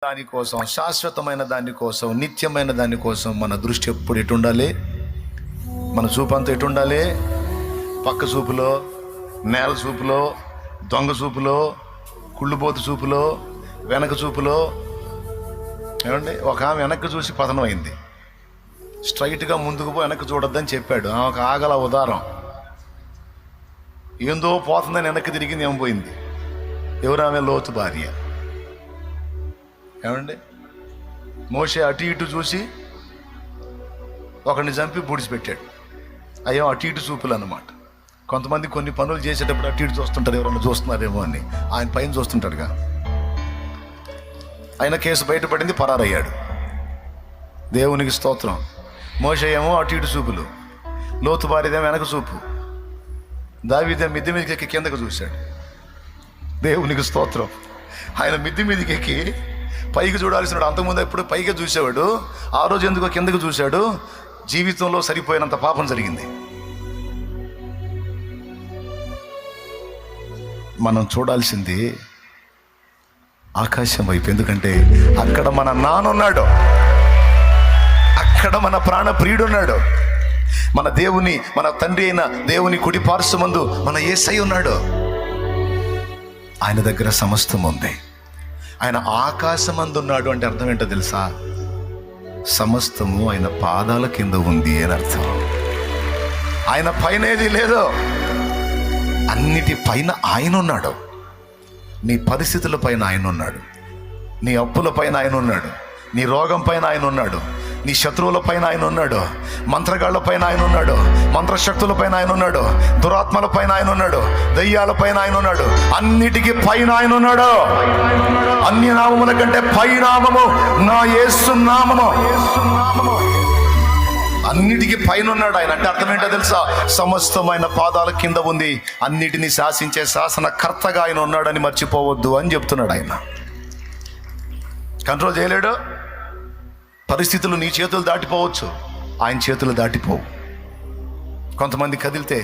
దానికోసం, శాశ్వతమైన దానికోసం, నిత్యమైన దానికోసం మన దృష్టి ఎప్పుడు ఎటు ఉండాలి? మన చూపు అంతా ఎటు ఉండాలి? పక్క చూపులో, నేల చూపులో, దొంగ చూపులో, కుళ్ళుబోతు చూపులో, వెనక చూపులో. ఏమండి, ఒక ఆమె వెనక్కి చూసి పతనం అయింది. స్ట్రైట్గా ముందుకు పోయి వెనక్కి చూడొద్దని చెప్పాడు. ఆమెకు ఆగల ఉదారం. ఏందో పోతుందని వెనక్కి తిరిగింది, ఏం పోయింది? ఎవరు ఆమె? లోతు భార్య. ఏమండి, మోషే అటు ఇటు చూసి ఒకరిని చంపి బూడిచిపెట్టాడు. అయ్యో అటు ఇటు చూపులు అన్నమాట. కొంతమంది కొన్ని పనులు చేసేటప్పుడు అటు ఇటు చూస్తుంటారు, ఎవరన్నా చూస్తున్నారేమో అని. ఆయన పైన చూస్తుంటాడుగా. ఆయన కేసు బయటపడింది, పరారయ్యాడు. దేవునికి స్తోత్రం. మోషే ఏమో అటు ఇటు చూపులు, లోతు భార్యదేమో వెనక చూపు. దావీదే మిద్దె మీదకి ఎక్కి కిందకు చూశాడు. దేవునికి స్తోత్రం. ఆయన మిద్దె మీదకి ఎక్కి పైకి చూడాల్సినాడు. అంతకుముందు ఎప్పుడు పైకి చూసేవాడు, ఆ రోజు ఎందుకో కిందకు చూశాడు. జీవితంలో సరిపోయినంత పాపం జరిగింది. మనం చూడాల్సింది ఆకాశం వైపు. ఎందుకంటే అక్కడ మన నాన్నున్నాడు, అక్కడ మన ప్రాణ ప్రియుడున్నాడు, మన దేవుని, మన తండ్రి అయిన దేవుని కుడి పార్శ్వమందు మన యేసయ్య ఉన్నాడు. ఆయన దగ్గర సమస్తం ఉంది. ఆయన ఆకాశమందు ఉన్నాడు అంటే అర్థం ఏంటో తెలుసా? సమస్తము ఆయన పాదాల కింద ఉంది అని అర్థం. ఆయన పైన ఏది లేదు, అన్నిటి పైన ఆయన ఉన్నాడు. నీ పరిస్థితుల పైన ఆయన ఉన్నాడు, నీ అప్పుల పైన ఆయన ఉన్నాడు, నీ రోగం పైన ఆయన ఉన్నాడు, నీ శత్రువుల పైన ఆయన ఉన్నాడు, మంత్రగాళ్ల పైన ఆయన ఉన్నాడు, మంత్రశక్తుల పైన ఆయన ఉన్నాడు, దురాత్మల పైన ఆయన ఉన్నాడు, దయ్యాల పైన ఆయన ఉన్నాడు. అన్నిటికీ పైన ఆయన ఉన్నాడు. అన్ని నామముల కంటే పై నామము నా యేసు నామము. అన్నిటికీ పైన ఉన్నాడు ఆయన. అంటే అర్థం ఏంటో తెలుసా? సమస్తమైన పాదాల కింద ఉంది. అన్నిటినీ శాసించే శాసనకర్తగా ఆయన ఉన్నాడని మర్చిపోవద్దు అని చెప్తున్నాడు. ఆయన కంట్రోల్ చేయలేడు. పరిస్థితులు నీ చేతులు దాటిపోవచ్చు, ఆయన చేతులు దాటిపోవు. కొంతమంది కదిలితే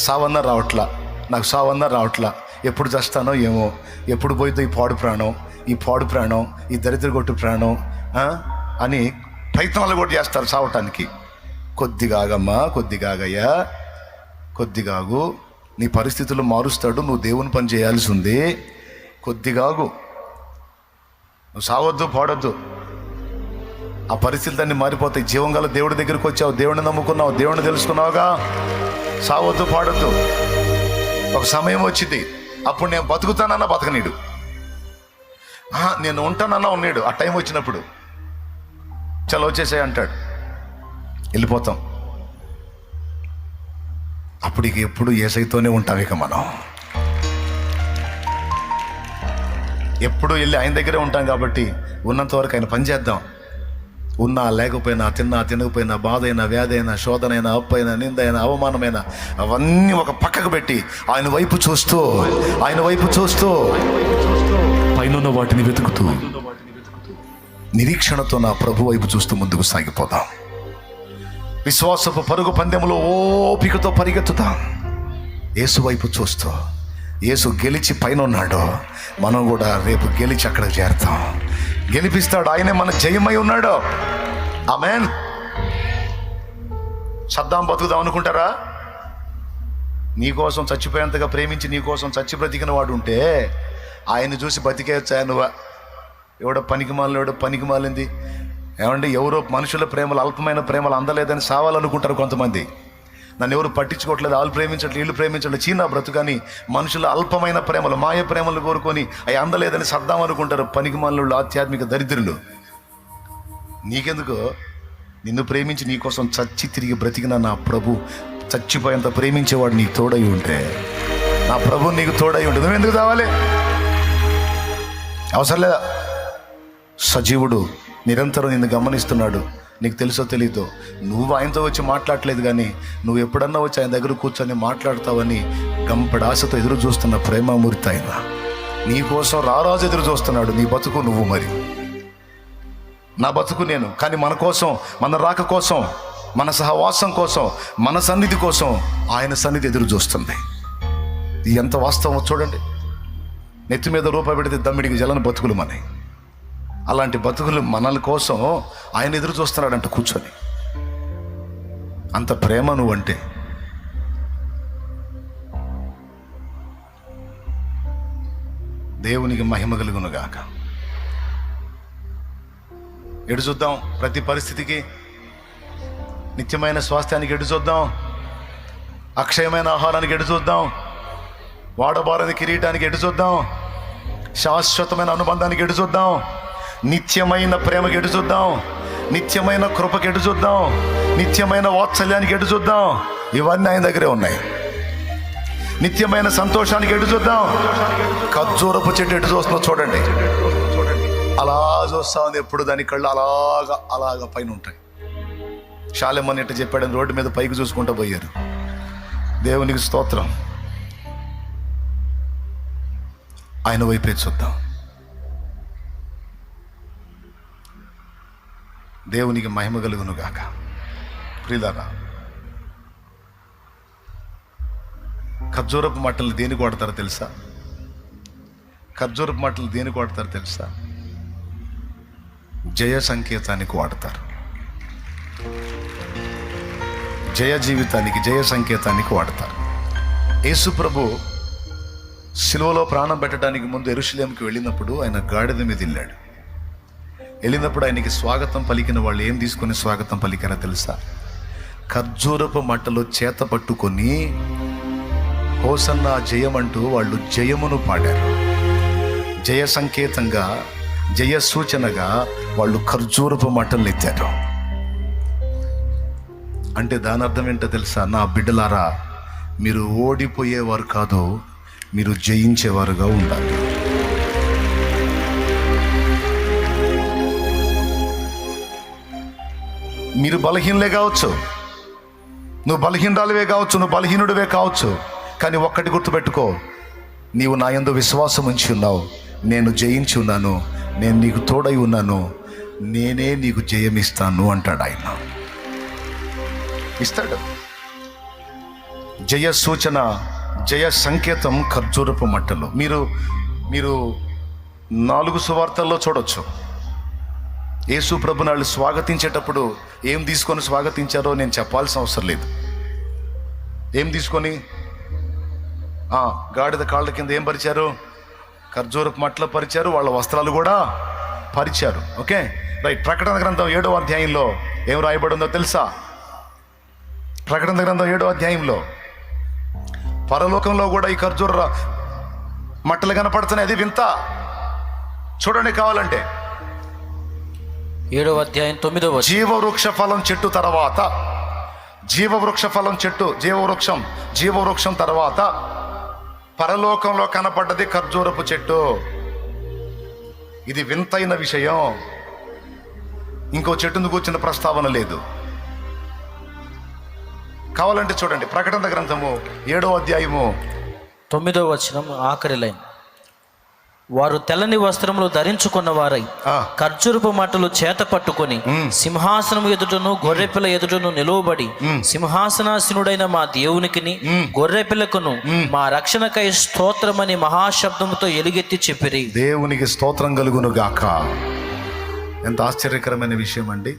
సావన్నా రావట్లా, నాకు సావన్నా రావట్లా, ఎప్పుడు చస్తానో ఏమో, ఎప్పుడు పోయితే ఈ పాడు ప్రాణం, ఈ పాడు ప్రాణం, ఈ దరిద్ర కొట్టు ప్రాణం అని ప్రయత్నాలు కూడా చేస్తారు సావటానికి. కొద్దిగా ఆగమ్మా, కొద్దిగా ఆగయ్యా, కొద్దిగా ఆగు. నీ పరిస్థితులు మారుస్తాడు, నువ్వు దేవుని పని చేయాల్సి ఉంది. కొద్దిగా ఆగు. నువ్వు సావద్దు, పాడొద్దు. ఆ పరిస్థితులు అన్నీ మారిపోతాయి. జీవం గల దేవుడి దగ్గరికి వచ్చావు, దేవుడిని నమ్ముకున్నావు, దేవుడిని తెలుసుకున్నావుగా. సావద్దు, పాడొద్దు. ఒక సమయం వచ్చింది, అప్పుడు నేను బతుకుతానన్నా బతకనీడు, నేను ఉంటానన్నా ఉన్నాడు. ఆ టైం వచ్చినప్పుడు చలో వచ్చేసాయి అంటాడు, వెళ్ళిపోతాం. అప్పుడు ఇక ఎప్పుడు యేసయ్యతోనే ఉంటాం. ఇక మనం ఎప్పుడు వెళ్ళి ఆయన దగ్గరే ఉంటాం కాబట్టి ఉన్నంత వరకు ఆయన పని చేద్దాం. ఉన్నా లేకపోయినా, తిన్నా తినకపోయినా, బాధ అయినా, వ్యాధి అయినా, శోధనైనా, అప్పైనా, నిందైనా, అవమానమైనా అవన్నీ ఒక పక్కకు పెట్టి ఆయన వైపు చూస్తూ, ఆయన వైపు చూస్తూ, పైన వాటిని వెతుకుతూ, నిరీక్షణతో నా ప్రభు వైపు చూస్తూ ముందుకు సాగిపోదాం. విశ్వాసపు పరుగు పందెంలో ఓపికతో పరిగెత్తుతాం. యేసు వైపు చూస్తూ. యేసు గెలిచి పైన ఉన్నాడు, మనం కూడా రేపు గెలిచి అక్కడికి చేరుతాం. గెలిపిస్తాడు. ఆయనే మన జయమై ఉన్నాడు. ఆమేన్. సద్దాం బతుకుదాం అనుకుంటారా? నీకోసం చచ్చిపోయేంతగా ప్రేమించి నీకోసం చచ్చి బ్రతికిన వాడు ఉంటే ఆయన్ని చూసి బతికేయచ్చా నువ్వా? ఎవడో పనికిమాలిన, ఎవడో పనికిమాలింది. ఏమండి, ఎవరో మనుషుల ప్రేమలు, అల్పమైన ప్రేమలు అందలేదని సావాలనుకుంటారు కొంతమంది. నన్ను ఎవరు పట్టించుకోవట్లేదు, వాళ్ళు ప్రేమించట్లేదు, వీళ్ళు ప్రేమించట్లేదు, చీనా బ్రతుకని మనుషుల అల్పమైన ప్రేమలు, మాయ ప్రేమలు కోరుకొని అవి అందలేదని సర్దాం అనుకుంటారు పనికిమాలిన ఆధ్యాత్మిక దరిద్రులు. నీకెందుకు? నిన్ను ప్రేమించి నీకోసం చచ్చి తిరిగి బ్రతికిన నా ప్రభు, చచ్చిపోయేంత ప్రేమించేవాడు నీకు తోడై ఉంటే, నా ప్రభు నీకు తోడై ఉంటే నువ్వు ఎందుకు కావాలి? అవసరం లేదా? సజీవుడు నిరంతరం నిన్ను గమనిస్తున్నాడు. నీకు తెలుసో తెలీదో, నువ్వు ఆయనతో వచ్చి మాట్లాడలేదు, కానీ నువ్వు ఎప్పుడన్నా వచ్చి ఆయన దగ్గర కూర్చొని మాట్లాడతావని గంపడాశతో ఎదురు చూస్తున్న ప్రేమామూర్తి ఆయన. నీకోసం రారాజు ఎదురు చూస్తున్నాడు. నీ బతుకు నువ్వు, మరి నా బతుకు నేను. కానీ మన కోసం, మన రాక కోసం, మన సహవాసం కోసం, మన సన్నిధి కోసం ఆయన సన్నిధి ఎదురు చూస్తుంది. ఎంత వాస్తవం చూడండి. నెత్తి మీద రూపాయి పెడితే దమ్మిడికి జలను బతుకులు మనవి. అలాంటి బతుకులు మనల కోసం ఆయన ఎదురు చూస్తున్నాడంట కూర్చొని. అంత ప్రేమ నువ్వంటే. దేవునికి మహిమ కలుగును గాక. ఎటు చూద్దాం ప్రతి పరిస్థితికి, నిత్యమైన స్వాస్థ్యానికి ఎటు చూద్దాం, అక్షయమైన ఆహారానికి ఎటు చూద్దాం, వాడబారని కిరీటానికి ఎటు చూద్దాం, శాశ్వతమైన అనుబంధానికి ఎటు చూద్దాం, నిత్యమైన ప్రేమకి ఎటు చూద్దాం, నిత్యమైన కృపకి ఎటు చూద్దాం, నిత్యమైన వాత్సల్యానికి ఎటు చూద్దాం. ఇవన్నీ ఆయన దగ్గరే ఉన్నాయి. నిత్యమైన సంతోషానికి ఎటు చూద్దాం. ఖర్జూరపు చెట్టు ఎటు చూస్తుందో చూడండి. అలా చూస్తా ఉంది ఎప్పుడు, దాని కళ్ళు అలాగా పైన ఉంటాయి. శాలెమ్మని ఎట్టు చెప్పాడని రోడ్డు మీద పైకి చూసుకుంటూ పోయారు. దేవునికి స్తోత్రం. ఆయన వైపే చూద్దాం. దేవునికి మహిమ కలుగును గాక. ప్రియులారా, ఖర్జూరపు మట్టలు దేనికి వాడతారో తెలుసా? ఖర్జూరపు మట్టలు దేనికి వాడతారో తెలుసా? జయ సంకేతానికి వాడతారు. జయ జీవితానికి, జయ సంకేతానికి వాడతారు. యేసు ప్రభు సిలువలో ప్రాణం పెట్టడానికి ముందు యెరూషలేముకి వెళ్ళినప్పుడు ఆయన గాడిద మీద వెళ్ళినప్పుడు ఆయనకి స్వాగతం పలికిన వాళ్ళు ఏం తీసుకొని స్వాగతం పలికారో తెలుసా? ఖర్జూరపు మట్టలు చేత పట్టుకొని హోసన్నా జయమంటూ వాళ్ళు జయమును పాడారు. జయ సంకేతంగా, జయ సూచనగా వాళ్ళు ఖర్జూరపు మట్టలు ఎత్తారు. అంటే దాని అర్థం ఏంటో తెలుసా? నా బిడ్డలారా, మీరు ఓడిపోయేవారు కాదు, మీరు జయించేవారుగా ఉండాలి. మీరు బలహీనులే కావచ్చు, నువ్వు బలహీనురాలువే కావచ్చు, నువ్వు బలహీనుడివే కావచ్చు, కానీ ఒక్కటి గుర్తుపెట్టుకో, నీవు నా యందు విశ్వాసం ఉంచి ఉన్నావు, నేను జయించి ఉన్నాను, నేను నీకు తోడై ఉన్నాను, నేనే నీకు జయమిస్తాను అంటాడు ఆయన. ఇస్తాడు. జయ సూచన, జయ సంకేతం ఖర్జూరపు మట్టలు. మీరు 4 సువార్తల్లో చూడొచ్చు. యేసు ప్రభుని వాళ్ళు స్వాగతించేటప్పుడు ఏం తీసుకొని స్వాగతించారో నేను చెప్పాల్సిన అవసరం లేదు. ఏం తీసుకొని? గాడిద కాళ్ళ కింద ఏం పరిచారు? ఖర్జూరపు మట్టలు పరిచారు, వాళ్ళ వస్త్రాలు కూడా పరిచారు. Okay, right. ప్రకటన గ్రంథం 7వ అధ్యాయంలో ఏం రాయబడి ఉందో తెలుసా? ప్రకటన గ్రంథం 7వ అధ్యాయంలో పరలోకంలో కూడా ఈ ఖర్జూర మట్టలు కనపడుతున్నాయి. అది వింత. చూడండి కావాలంటే. 7వ అధ్యాయం 9వ వచనం. జీవవృక్ష ఫలం చెట్టు తర్వాత, జీవవృక్ష ఫలం చెట్టు, జీవవృక్షం తర్వాత పరలోకంలో కనపడ్డది ఖర్జూరపు చెట్టు. ఇది వింతైన విషయం. ఇంకో చెట్టును కూర్చున్న ప్రస్తావన లేదు. కావాలంటే చూడండి, ప్రకటన గ్రంథము 7వ అధ్యాయము 9వ వచనం ఆఖరి లైన్. వారు తెల్లని వస్త్రములు ధరించుకున్న వారై ఖర్జూరపు మట్టలు చేత పట్టుకొని సింహాసనం ఎదుటను గొర్రెపిల్ల ఎదుటను నిలువబడి సింహాసనాసీనుడైన మా దేవునికిని గొర్రెపిల్లకును మా రక్షణకై స్తోత్రమని మహాశబ్దముతో ఎలుగెత్తి చెప్పిరి. దేవునికి స్తోత్రం కలుగును గాక. ఎంత ఆశ్చర్యకరమైన విషయం అండి.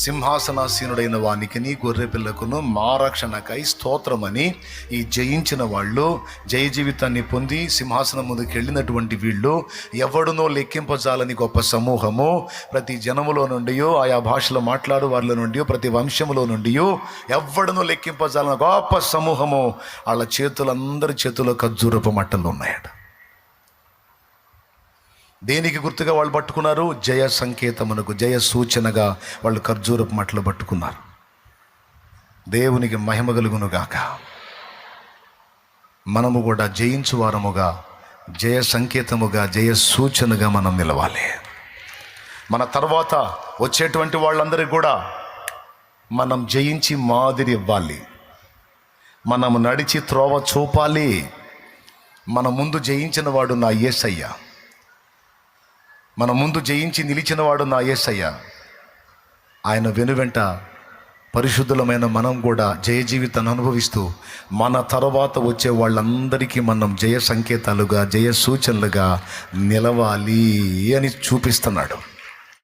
సింహాసనాసీనుడైన వానికిని గొర్రెపిల్లకును మా రక్షణకై స్తోత్రమని ఈ జయించిన వాళ్ళు, జయ జీవితాన్ని పొంది సింహాసనం ముందుకు వెళ్ళినటువంటి వీళ్ళు, ఎవడునో లెక్కింపజాలని గొప్ప సమూహము, ప్రతి జనములో నుండి, ఆయా భాషలో మాట్లాడు వారిలో నుండి, ప్రతి వంశములో నుండి ఎవడునో లెక్కింపజాలని గొప్ప సమూహము, వాళ్ళ చేతులందరి చేతుల్లో ఖర్జూరపు మట్టలు ఉన్నాయట. దేనికి గుర్తుగా వాళ్ళు పట్టుకున్నారు? జయ సంకేతమునకు, జయ సూచనగా వాళ్ళు ఖర్జూరపు మట్టలు పట్టుకున్నారు. దేవునికి మహిమ కలుగును గాక. మనము కూడా జయించు వారముగా, జయ సంకేతముగా, జయ సూచనగా మనం నిలవాలి. మన తర్వాత వచ్చేటువంటి వాళ్ళందరికీ కూడా మనం జయించి మాదిరి ఇవ్వాలి. మనము నడిచి త్రోవ చూపాలి. మన ముందు జయించిన వాడు నా యేసయ్య, మన ముందు జయించి నిలిచినవాడు నా యేసయ్య. ఆయన వెనువెంట పరిశుద్ధులమైన మనం కూడా జయ జీవితాన్ని అనుభవిస్తూ మన తర్వాత వచ్చే వాళ్ళందరికీ మనం జయ సంకేతాలుగా, జయ సూచనలుగా నిలవాలి అని చూపిస్తున్నాడు.